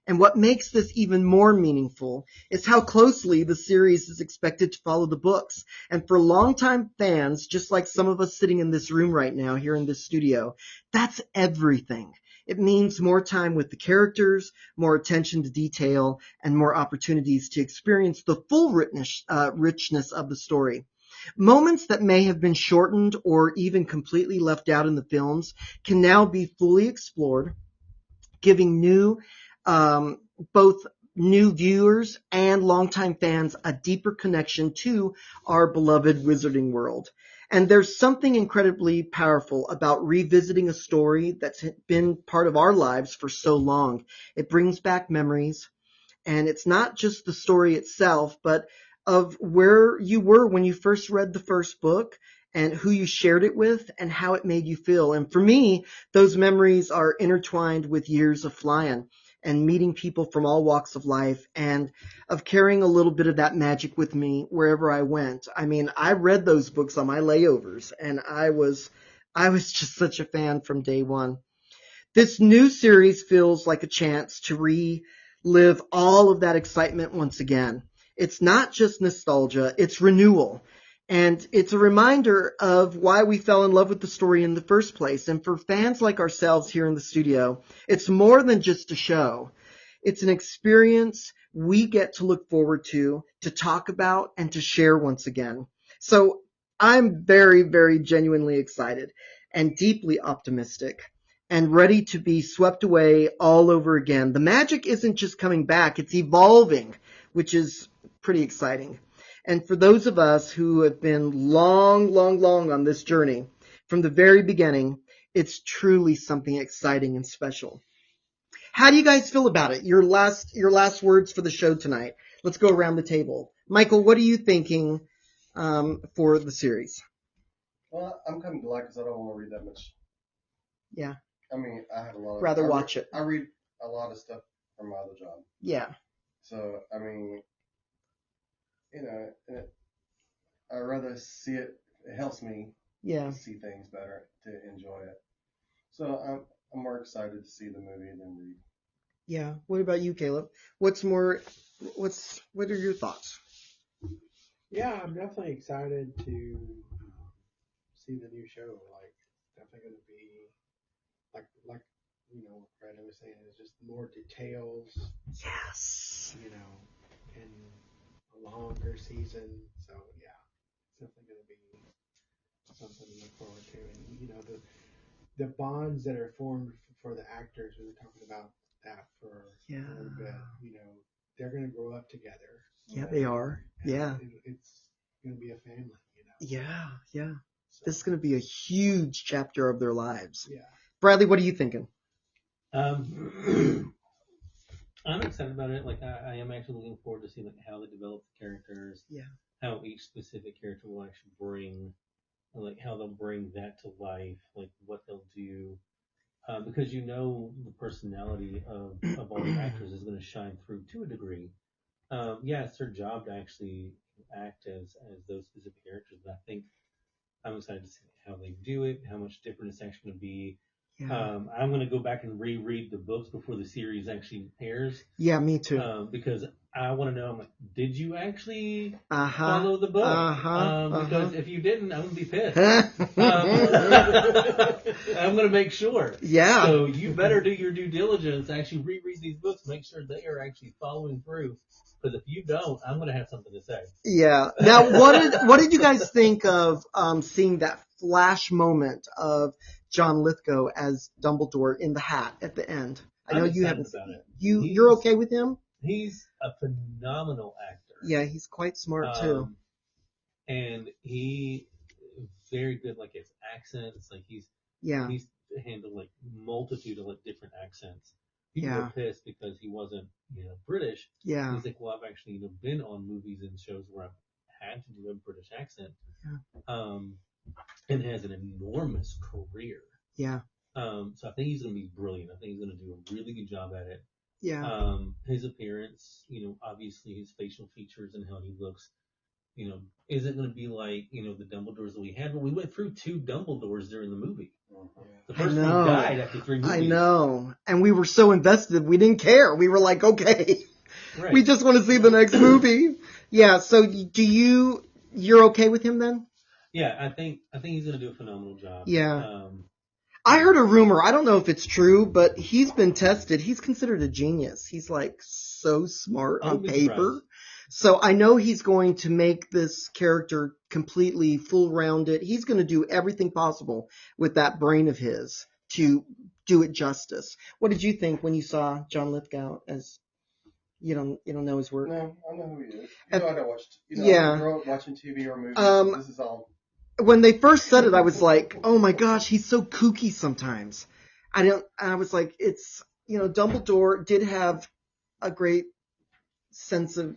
And what makes this even more meaningful is how closely the series is expected to follow the books. And for longtime fans, just like some of us sitting in this room right now here in this studio, that's everything. It means more time with the characters, more attention to detail, and more opportunities to experience the full richness of the story. Moments that may have been shortened or even completely left out in the films can now be fully explored, giving both new viewers and longtime fans a deeper connection to our beloved wizarding world. And there's something incredibly powerful about revisiting a story that's been part of our lives for so long. It brings back memories, and it's not just the story itself, but of where you were when you first read the first book and who you shared it with and how it made you feel. And for me, those memories are intertwined with years of flying and meeting people from all walks of life and of carrying a little bit of that magic with me wherever I went. I mean, I read those books on my layovers, and I was just such a fan from day one. This new series feels like a chance to relive all of that excitement once again. It's not just nostalgia, it's renewal. And it's a reminder of why we fell in love with the story in the first place. And for fans like ourselves here in the studio, it's more than just a show. It's an experience we get to look forward to talk about, and to share once again. So I'm very, very genuinely excited and deeply optimistic and ready to be swept away all over again. The magic isn't just coming back, it's evolving, which is pretty exciting. And for those of us who have been long on this journey, from the very beginning, it's truly something exciting and special. How do you guys feel about it? Your last words for the show tonight. Let's go around the table. Michael, what are you thinking for the series? Well, I'm kind of glad because I don't want to read that much. Yeah. I mean, I have a lot of... Rather watch it. I read a lot of stuff from my other job. Yeah. So, I mean... I'd rather see it. It helps me see things better, to enjoy it. So I'm more excited to see the movie than read. Yeah. What about you, Caleb? What are your thoughts? Yeah, I'm definitely excited to see the new show. Like, definitely going to be like Brandon was saying, it's just more details. Yes. And a longer season. So yeah, it's definitely going to be something to look forward to. And the bonds that are formed for the actors, we were talking about that for a little bit. They're going to grow up together. Yeah, they are. Yeah. It's going to be a family. Yeah. So, this is going to be a huge chapter of their lives. Yeah. Bradley, what are you thinking? I'm excited about it. Like, I am actually looking forward to seeing how they develop the characters. Yeah. How each specific character will actually bring, like, how they'll bring that to life, like what they'll do, because the personality of all the actors is going to shine through to a degree. It's their job to actually act as those specific characters, but I think I'm excited to see how they do it, how much different it's actually going to be. Yeah. I'm going to go back and reread the books before the series actually airs. Yeah, me too. Because I want to know, did you actually follow the book? Because if you didn't, I'm going to be pissed. I'm going to make sure. Yeah. So you better do your due diligence. Actually reread these books. Make sure they are actually following through. Because if you don't, I'm going to have something to say. Yeah. Now, what did you guys think of seeing that flash moment of John Lithgow as Dumbledore in the hat at the end? I know I'm you excited haven't. about it. You're okay with him? He's a phenomenal actor. Yeah, he's quite smart too. And he very good, like his accents. Like he's handled like multitude of like different accents. People were pissed because he wasn't, British. Yeah. He's like, well, I've actually, been on movies and shows where I've had to do a British accent. Yeah. And has an enormous career. Yeah. So I think he's going to be brilliant. I think he's going to do a really good job at it. Yeah. His appearance, obviously his facial features and how he looks, isn't going to be like, the Dumbledores that we had. But we went through 2 Dumbledores during the movie. The first one died after 3 movies. I know. And we were so invested, we didn't care. We were like, okay, right. We just want to see the next movie. Yeah. So you're okay with him then? Yeah, I think he's going to do a phenomenal job. Yeah. I heard a rumor. I don't know if it's true, but he's been tested. He's considered a genius. He's like so smart on paper. So I know he's going to make this character completely full-rounded. He's going to do everything possible with that brain of his to do it justice. What did you think when you saw John Lithgow as you don't know his work? No, I know who he is. I don't watch. I grew up watching TV or movies. So this is all. When they first said it, I was like, oh my gosh, he's so kooky sometimes. I was like, it's, Dumbledore did have a great sense of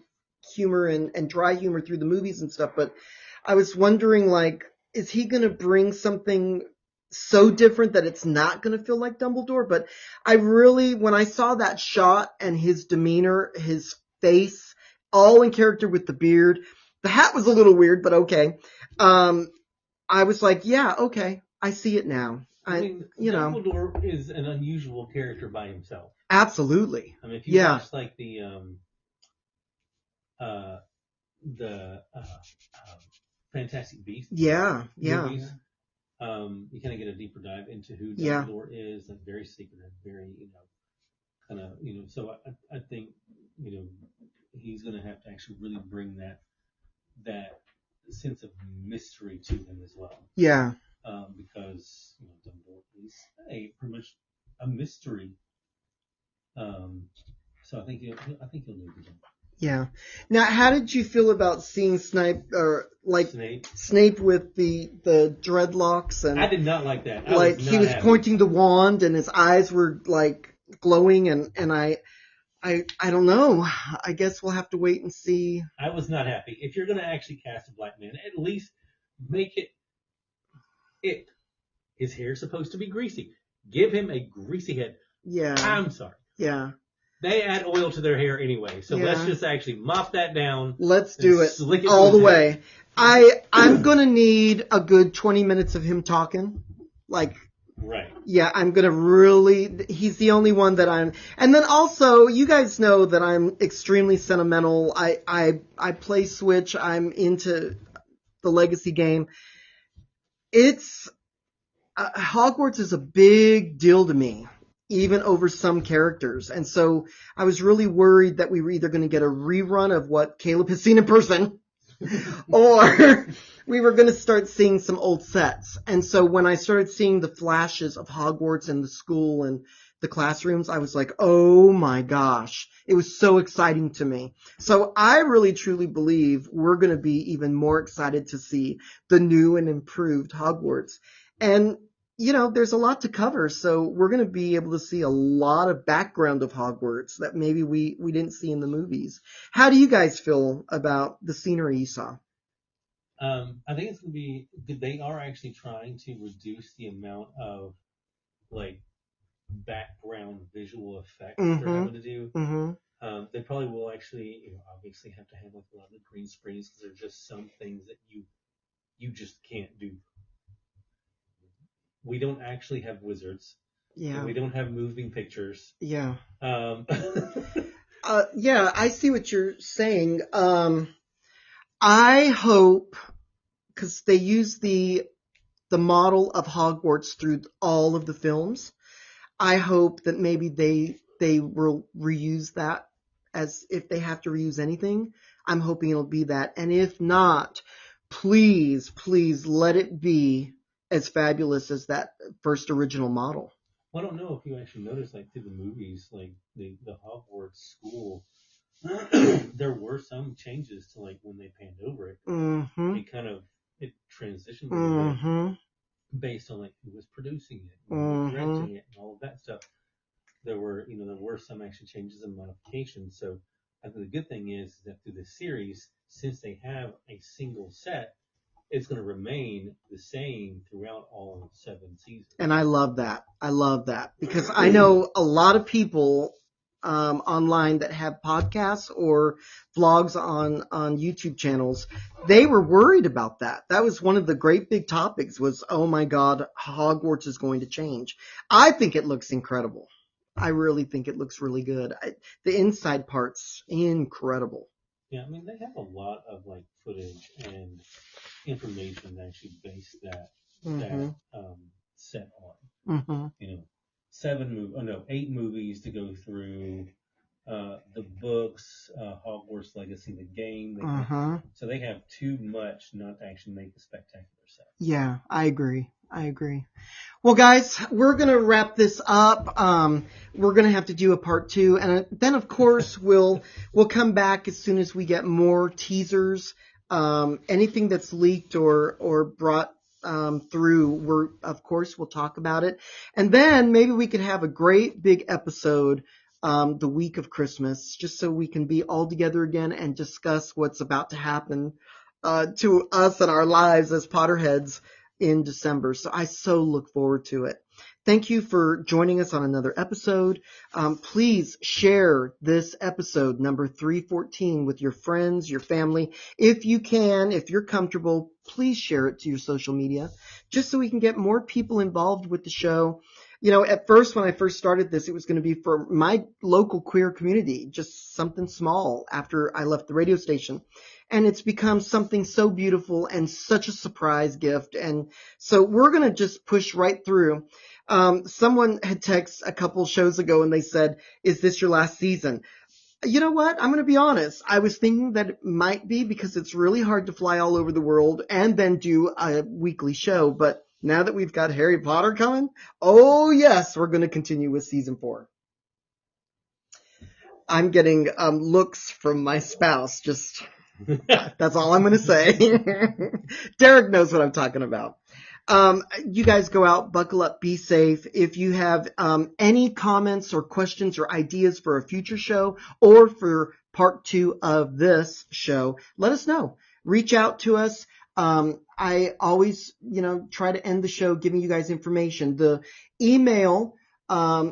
humor and dry humor through the movies and stuff, but I was wondering, like, is he going to bring something so different that it's not going to feel like Dumbledore? But I really, when I saw that shot and his demeanor, his face, all in character with the beard, the hat was a little weird, but okay. I was like, yeah, okay, I see it now. Dumbledore is an unusual character by himself. Absolutely. I mean, if you watch like the Fantastic Beasts movies, you kind of get a deeper dive into who Dumbledore is, like very secretive, very, kind of, so I think, he's going to have to actually really bring that sense of mystery to him as well. Yeah. Because, Dumbledore is pretty much a mystery. So I think he'll do a good job. Yeah. Now, how did you feel about seeing Snape with the dreadlocks and? I did not like that. He was pointing the wand and his eyes were like glowing, and I don't know. I guess we'll have to wait and see. I was not happy. If you're going to actually cast a black man, at least make it. His hair's supposed to be greasy. Give him a greasy head. Yeah. I'm sorry. Yeah. They add oil to their hair anyway, so let's just actually mop that down. Let's do it all the way. I'm gonna need a good 20 minutes of him talking. Like, right. Yeah, I'm gonna really. He's the only one that I'm. And then also, you guys know that I'm extremely sentimental. I play Switch. I'm into the Legacy game. It's Hogwarts is a big deal to me, even over some characters. And so I was really worried that we were either going to get a rerun of what Caleb has seen in person or we were going to start seeing some old sets. And so when I started seeing the flashes of Hogwarts and the school and the classrooms, I was like, oh my gosh, it was so exciting to me. So I really truly believe we're going to be even more excited to see the new and improved Hogwarts. And there's a lot to cover, so we're going to be able to see a lot of background of Hogwarts that maybe we didn't see in the movies. How do you guys feel about the scenery you saw? I think it's going to be good. They are actually trying to reduce the amount of, like, background visual effects they're having to do. Mm-hmm. They probably will actually, obviously have to have like a lot of the green screens because there are just some things that you just can't do. We don't actually have wizards. Yeah. We don't have moving pictures. Yeah. Yeah, I see what you're saying. I hope, because they use the the model of Hogwarts through all of the films. I hope that maybe they will reuse that, as if they have to reuse anything. I'm hoping it'll be that. And if not, please, please let it be as fabulous as that first original model. Well, I don't know if you actually noticed, like through the movies, like the Hogwarts school, there were some changes to like when they panned over it. Mm-hmm. It transitioned a little bit Mm-hmm. based on like who was producing it, who was Mm-hmm. directing it, and all of that stuff. There were some actual changes and modifications. So I think the good thing is that through the series, since they have a single set, it's going to remain the same throughout all 7 seasons. And I love that. I love that because I know a lot of people online that have podcasts or vlogs on YouTube channels. They were worried about that. That was one of the great big topics was, oh my God, Hogwarts is going to change. I think it looks incredible. I really think it looks really good. The inside part's incredible. Yeah, I mean they have a lot of like footage and information to actually base that Mm-hmm. set on. Mm-hmm. 8 movies to go through. The books, Hogwarts Legacy, the game. Mm-hmm. So they have too much not to actually make a spectacular set. Yeah, I agree. Well, guys, we're going to wrap this up. We're going to have to do a part 2. And then, of course, we'll come back as soon as we get more teasers. Anything that's leaked or brought through, of course, we'll talk about it. And then maybe we could have a great big episode the week of Christmas, just so we can be all together again and discuss what's about to happen to us and our lives as Potterheads in December. So I so look forward to it. Thank you for joining us on another episode. Please share this episode number 314 with your friends, your family. If you can, if you're comfortable, please share it to your social media just so we can get more people involved with the show. You know, at first, when I first started this, it was going to be for my local queer community, just something small after I left the radio station. And it's become something so beautiful and such a surprise gift. And so we're going to just push right through. Someone had texted a couple shows ago and they said, is this your last season? You know what? I'm going to be honest. I was thinking that it might be because it's really hard to fly all over the world and then do a weekly show. But now that we've got Harry Potter coming, oh yes, we're going to continue with season 4. I'm getting looks from my spouse. Just that's all I'm going to say. Derek knows what I'm talking about. You guys go out, buckle up, be safe. If you have any comments or questions or ideas for a future show or for part 2 of this show, let us know. Reach out to us. I always, try to end the show giving you guys information. The email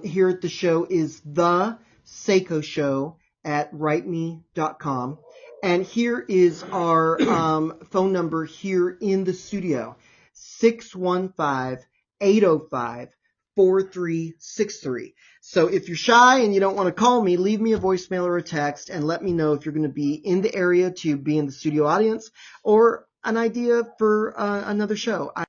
here at the show is the SayCo Show at writeme.com. And here is our phone number here in the studio, 615-805-4363. So if you're shy and you don't want to call me, leave me a voicemail or a text and let me know if you're going to be in the area to be in the studio audience or an idea for another show.